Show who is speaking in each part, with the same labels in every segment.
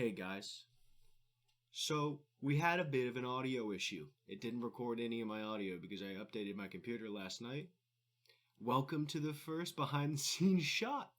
Speaker 1: Hey guys. So, we had a bit of an audio issue. It didn't record any of my audio because I updated my computer last night. Welcome to the first behind the scenes shot.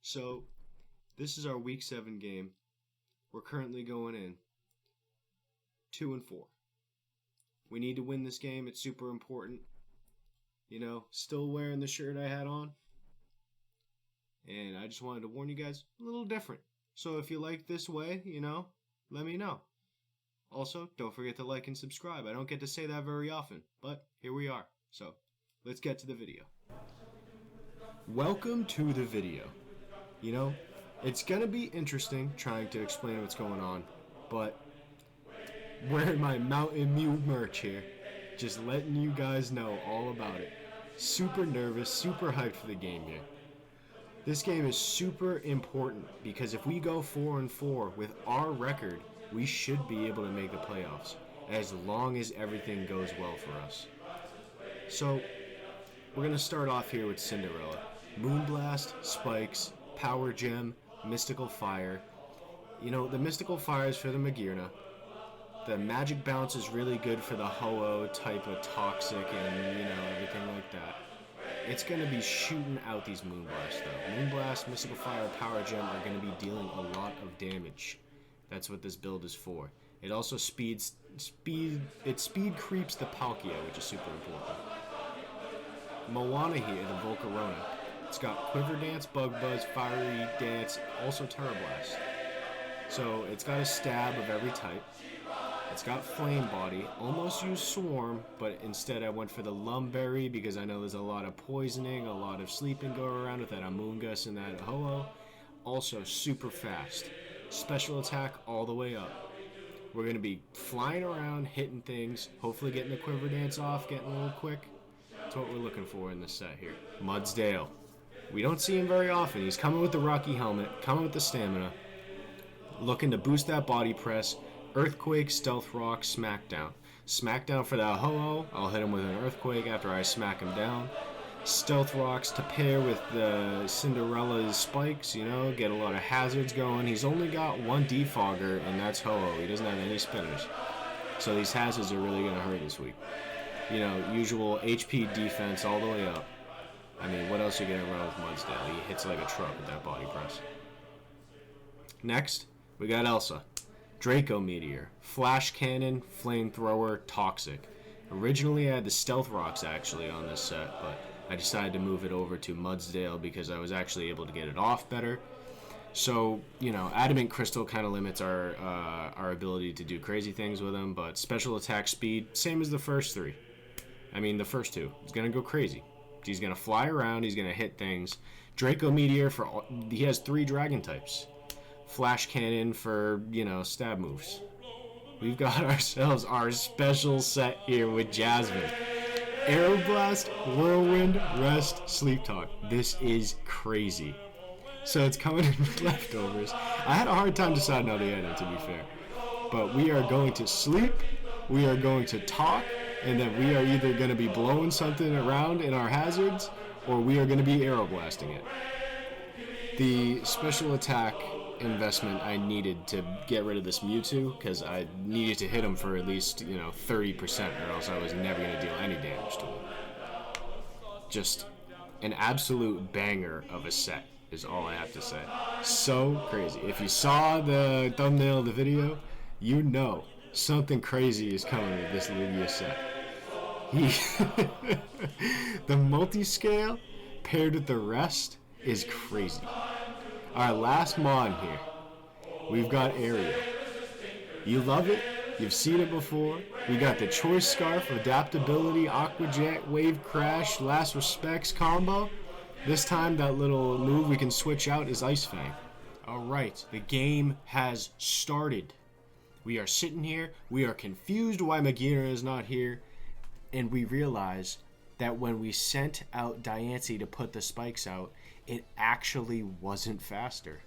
Speaker 1: So, this is our week 7 game. We're currently going in 2-4. We need to win this game. It's super important. Still wearing the shirt I had on. And I just wanted to warn you guys, a little different. So if you like this way, let me know. Also, don't forget to like and subscribe. I don't get to say that very often, but here we are. So, let's get to the video. Welcome to the video. It's going to be interesting trying to explain what's going on, but wearing my Mountain Mew merch here, just letting you guys know all about it. Super nervous, super hyped for the game here. This game is super important because if we go 4-4 with our record, we should be able to make the playoffs as long as everything goes well for us. So, we're going to start off here with Cinderella. Moonblast, Spikes, Power Gem, Mystical Fire. The Mystical Fire is for the Magearna. The Magic Bounce is really good for the Ho-Oh type of Toxic and, everything like that. It's going to be shooting out these Moonblast, though. Moonblast, Mystical Fire, Power Gem are going to be dealing a lot of damage. That's what this build is for. It also speed creeps the Palkia, which is super important. Moana here, the Volcarona. It's got Quiver Dance, Bug Buzz, Fiery Dance, also Terra Blast. So it's got a stab of every type. It's got Flame Body, almost used Swarm, but instead I went for the Lumberry because I know there's a lot of poisoning, a lot of sleeping going around with that Amoonguss and that Ho-Oh. Also super fast. Special attack all the way up. We're going to be flying around, hitting things, hopefully getting the Quiver Dance off, getting a little quick. That's what we're looking for in this set here. Mudsdale. We don't see him very often. He's coming with the Rocky Helmet, coming with the Stamina, looking to boost that body press. Earthquake, Stealth Rock, Smackdown. Smackdown for that Ho-Oh. I'll hit him with an Earthquake after I smack him down. Stealth Rocks to pair with the Cinderella's Spikes, get a lot of hazards going. He's only got one Defogger, and that's Ho-Oh. He doesn't have any spinners. So these hazards are really going to hurt this week. Usual HP defense all the way up. What else are you going to run with Mudsdale? He hits like a truck with that body press. Next, we got Elsa. Draco Meteor, Flash Cannon, Flamethrower, Toxic. Originally I had the Stealth Rocks actually on this set, but I decided to move it over to Mudsdale because I was actually able to get it off better. So, Adamant Crystal kind of limits our ability to do crazy things with him, but special attack speed, same as the first three. The first two. He's going to go crazy. He's going to fly around, he's going to hit things. Draco Meteor, he has 3 dragon types. Flash Cannon for, stab moves. We've got ourselves our special set here with Jasmine. Aeroblast, Whirlwind, Rest, Sleep Talk. This is crazy. So it's coming in with leftovers. I had a hard time deciding how to end it, to be fair. But we are going to sleep, we are going to talk, and then we are either going to be blowing something around in our hazards, or we are going to be aeroblasting it. The special attack investment I needed to get rid of this Mewtwo because I needed to hit him for at least 30% or else I was never going to deal any damage to him. Just an absolute banger of a set is all I have to say. So crazy. If you saw the thumbnail of the video, something crazy is coming with this Lugias set. The multi-scale paired with the rest is crazy. Our last Mon here, we've got Ariel. You love it, you've seen it before. We got the Choice Scarf, Adaptability, Aqua Jet, Wave Crash, Last Respects combo. This time that little move we can switch out is Ice Fang. Alright, the game has started. We are sitting here, we are confused why Magearna is not here, and we realize that when we sent out Diancie to put the spikes out, it actually wasn't faster.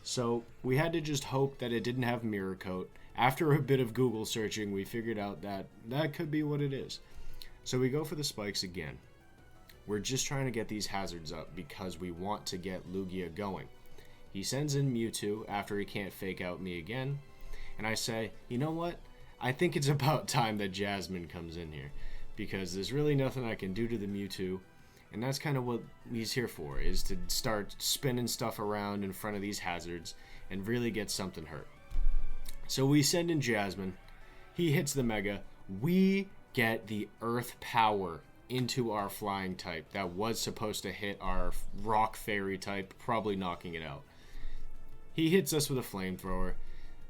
Speaker 1: So we had to just hope that it didn't have Mirror Coat. After a bit of Google searching, we figured out that that could be what it is. So we go for the spikes again. We're just trying to get these hazards up because we want to get Lugia going. He sends in Mewtwo after he can't fake out me again. And I say, you know what? I think it's about time that Jasmine comes in here. Because there's really nothing I can do to the Mewtwo. And that's kind of what he's here for, is to start spinning stuff around in front of these hazards and really get something hurt. So we send in Jasmine. He hits the Mega. We get the Earth Power into our flying type that was supposed to hit our Rock Fairy type, probably knocking it out. He hits us with a Flamethrower.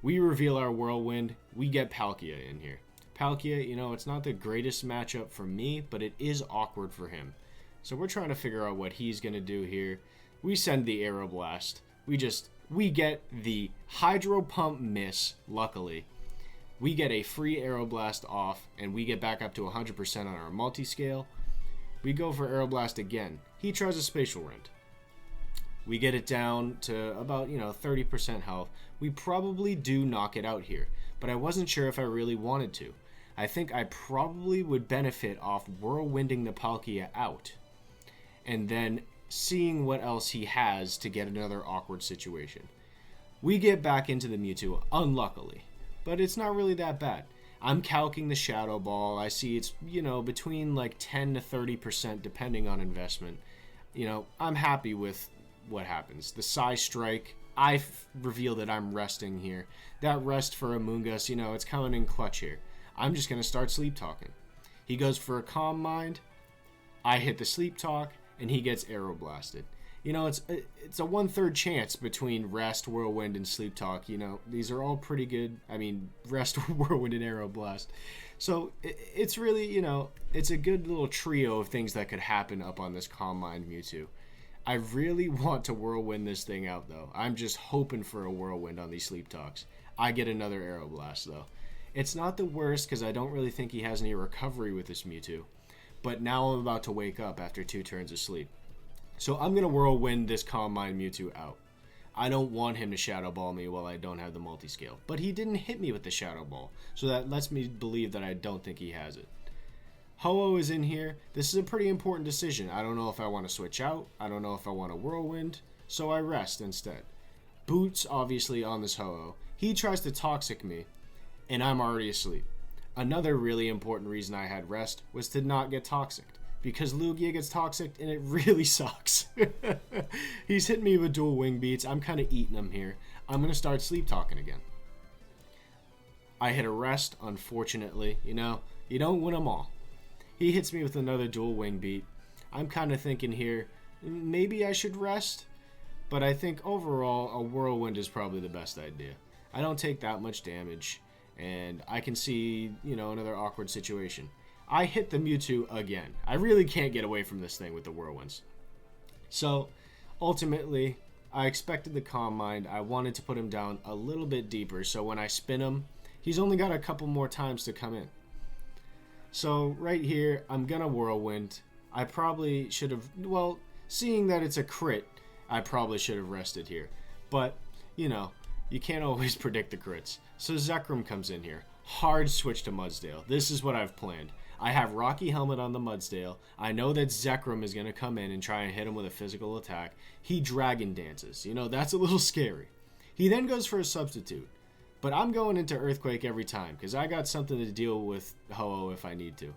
Speaker 1: We reveal our Whirlwind. We get Palkia in here. Palkia, you know, it's not the greatest matchup for me, but it is awkward for him. So we're trying to figure out what he's going to do here. We send the Aeroblast. We get the Hydro Pump miss, luckily. We get a free Aeroblast off, and we get back up to 100% on our multi-scale. We go for Aeroblast again. He tries a Spatial Rend. We get it down to about, 30% health. We probably do knock it out here, but I wasn't sure if I really wanted to. I think I probably would benefit off Whirlwinding the Palkia out, and then seeing what else he has to get another awkward situation. We get back into the Mewtwo, unluckily, but it's not really that bad. I'm calcing the Shadow Ball. I see it's, between like 10 to 30% depending on investment. I'm happy with what happens. The Psy Strike, I reveal that I'm resting here. That rest for Amoonguss, it's coming in clutch here. I'm just going to start Sleep Talking. He goes for a Calm Mind. I hit the Sleep Talk, and he gets Aeroblasted. It's a 1/3 chance between Rest, Whirlwind, and Sleep Talk. These are all pretty good. I mean, Rest, Whirlwind, and Aeroblast. So it's really, it's a good little trio of things that could happen up on this Calm Mind Mewtwo. I really want to Whirlwind this thing out, though. I'm just hoping for a Whirlwind on these Sleep Talks. I get another Aeroblast, though. It's not the worst, because I don't really think he has any recovery with this Mewtwo. But now I'm about to wake up after 2 turns of sleep. So I'm going to Whirlwind this Calm Mind Mewtwo out. I don't want him to Shadow Ball me while I don't have the multi-scale. But he didn't hit me with the Shadow Ball, so that lets me believe that I don't think he has it. Ho-Oh is in here. This is a pretty important decision. I don't know if I want to switch out. I don't know if I want to Whirlwind, so I rest instead. Boots, obviously, on this Ho-Oh. He tries to Toxic me, and I'm already asleep. Another really important reason I had rest was to not get Toxic, because Lugia gets Toxic, and it really sucks. He's hitting me with dual Wing Beats. I'm kind of eating him here. I'm going to start Sleep Talking again. I hit a rest, unfortunately. You don't win them all. He hits me with another dual Wing Beat. I'm kind of thinking here, maybe I should rest, but I think overall a Whirlwind is probably the best idea. I don't take that much damage, and I can see, another awkward situation. I hit the Mewtwo again. I really can't get away from this thing with the Whirlwinds. So, ultimately, I expected the Calm Mind. I wanted to put him down a little bit deeper, so when I spin him, he's only got a couple more times to come in. So, right here, I'm going to Whirlwind. I probably should have, seeing that it's a crit, I probably should have rested here. But, you can't always predict the crits. So Zekrom comes in here. Hard switch to Mudsdale. This is what I've planned. I have Rocky Helmet on the Mudsdale. I know that Zekrom is going to come in and try and hit him with a physical attack. He Dragon Dances. That's a little scary. He then goes for a substitute. But I'm going into Earthquake every time, because I got something to deal with Ho-Oh if I need to.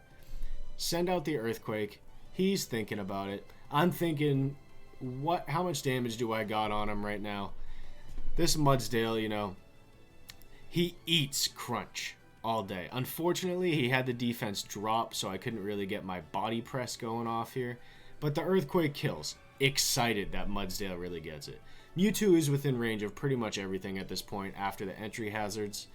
Speaker 1: Send out the Earthquake. He's thinking about it. I'm thinking, how much damage do I got on him right now? This Mudsdale, he eats Crunch all day. Unfortunately, he had the defense drop, so I couldn't really get my body press going off here. But the Earthquake kills. Excited that Mudsdale really gets it. Mewtwo is within range of pretty much everything at this point after the entry hazards.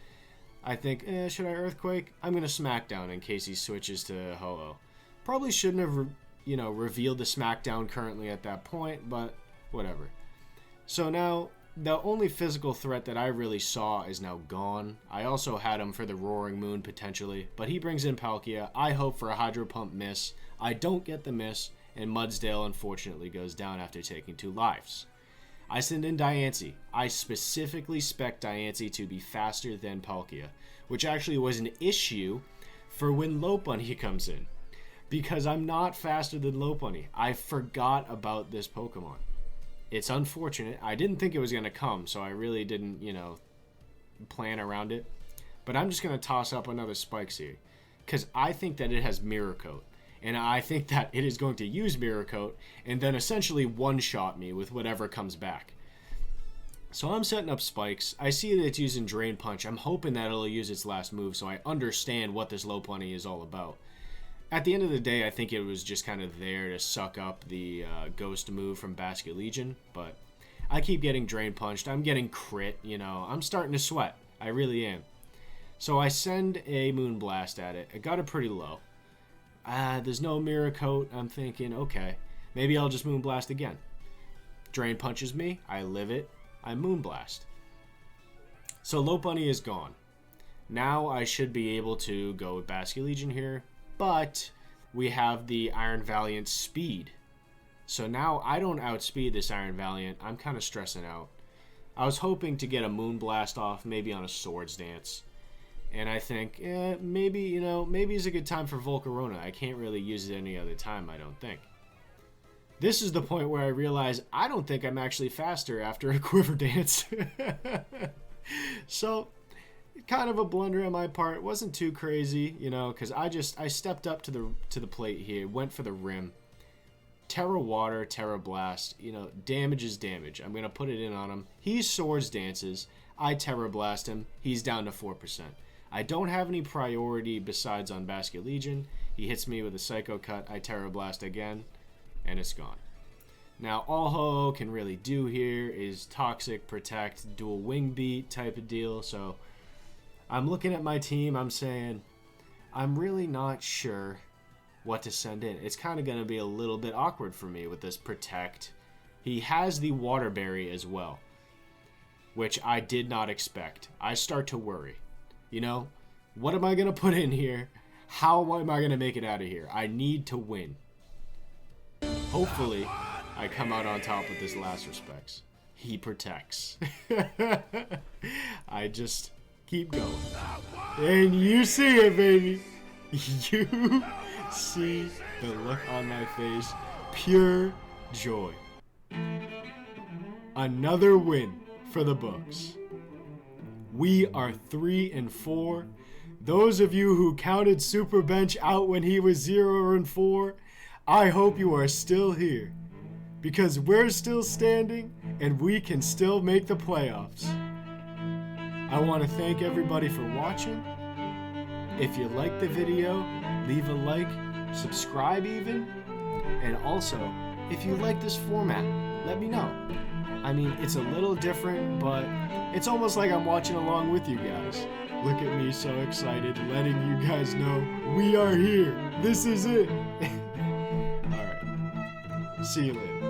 Speaker 1: I think, should I Earthquake? I'm going to Smackdown in case he switches to Ho-Oh. Probably shouldn't have, revealed the Smackdown currently at that point, but whatever. So now, the only physical threat that I really saw is now gone. I also had him for the Roaring Moon potentially, but he brings in Palkia. I hope for a Hydro Pump miss. I don't get the miss, and Mudsdale unfortunately goes down after taking 2 lives. I send in Diancie. I specifically spec Diancie to be faster than Palkia, which actually was an issue for when Lopunny comes in, because I'm not faster than Lopunny. I forgot about this Pokemon. It's unfortunate. I didn't think it was going to come, so I really didn't, plan around it. But I'm just going to toss up another Spikes here, because I think that it has Mirror Coat. And I think that it is going to use Mirror Coat and then essentially one-shot me with whatever comes back. So I'm setting up Spikes. I see that it's using Drain Punch. I'm hoping that it'll use its last move so I understand what this Lopunny is all about. At the end of the day, I think it was just kind of there to suck up the Ghost move from Basket Legion. But I keep getting Drain Punched. I'm getting crit, I'm starting to sweat. I really am. So I send a Moonblast at it. I got it pretty low. There's no Mirror Coat. I'm thinking, okay, maybe I'll just Moonblast again. Drain Punches me. I live it. I Moonblast. So Lopunny is gone. Now I should be able to go with Basket Legion here, but we have the Iron Valiant speed. So now I don't outspeed this Iron Valiant. I'm kind of stressing out. I was hoping to get a Moonblast off, maybe on a Swords Dance. And I think, maybe, maybe it's a good time for Volcarona. I can't really use it any other time, I don't think. This is the point where I realize I don't think I'm actually faster after a Quiver Dance. So, kind of a blunder on my part. It wasn't too crazy, because I stepped up to the plate here, went for the rim. Terra Water, Terra Blast, damage is damage. I'm going to put it in on him. He Swords Dances. I Terra Blast him. He's down to 4%. I don't have any priority besides on Basket Legion. He hits me with a Psycho Cut. I Terra Blast again, and it's gone. Now, all Ho can really do here is Toxic, Protect, Dual Wing Beat type of deal. So I'm looking at my team. I'm saying I'm really not sure what to send in. It's kind of going to be a little bit awkward for me with this Protect. He has the Water Berry as well, which I did not expect. I start to worry. What am I going to put in here? How am I going to make it out of here? I need to win. Hopefully, I come out on top with this last Respects. He protects. I just keep going. And you see it, baby. You see the look on my face. Pure joy. Another win for the books. We are 3-4. Those of you who counted Super Bench out when he was 0-4, I hope you are still here, because we're still standing and we can still make the playoffs. I want to thank everybody for watching. If you liked the video, leave a like, subscribe even, and also, if you like this format, let me know. I mean, it's a little different, but it's almost like I'm watching along with you guys. Look at me, so excited, letting you guys know we are here. This is it. All right. See you later.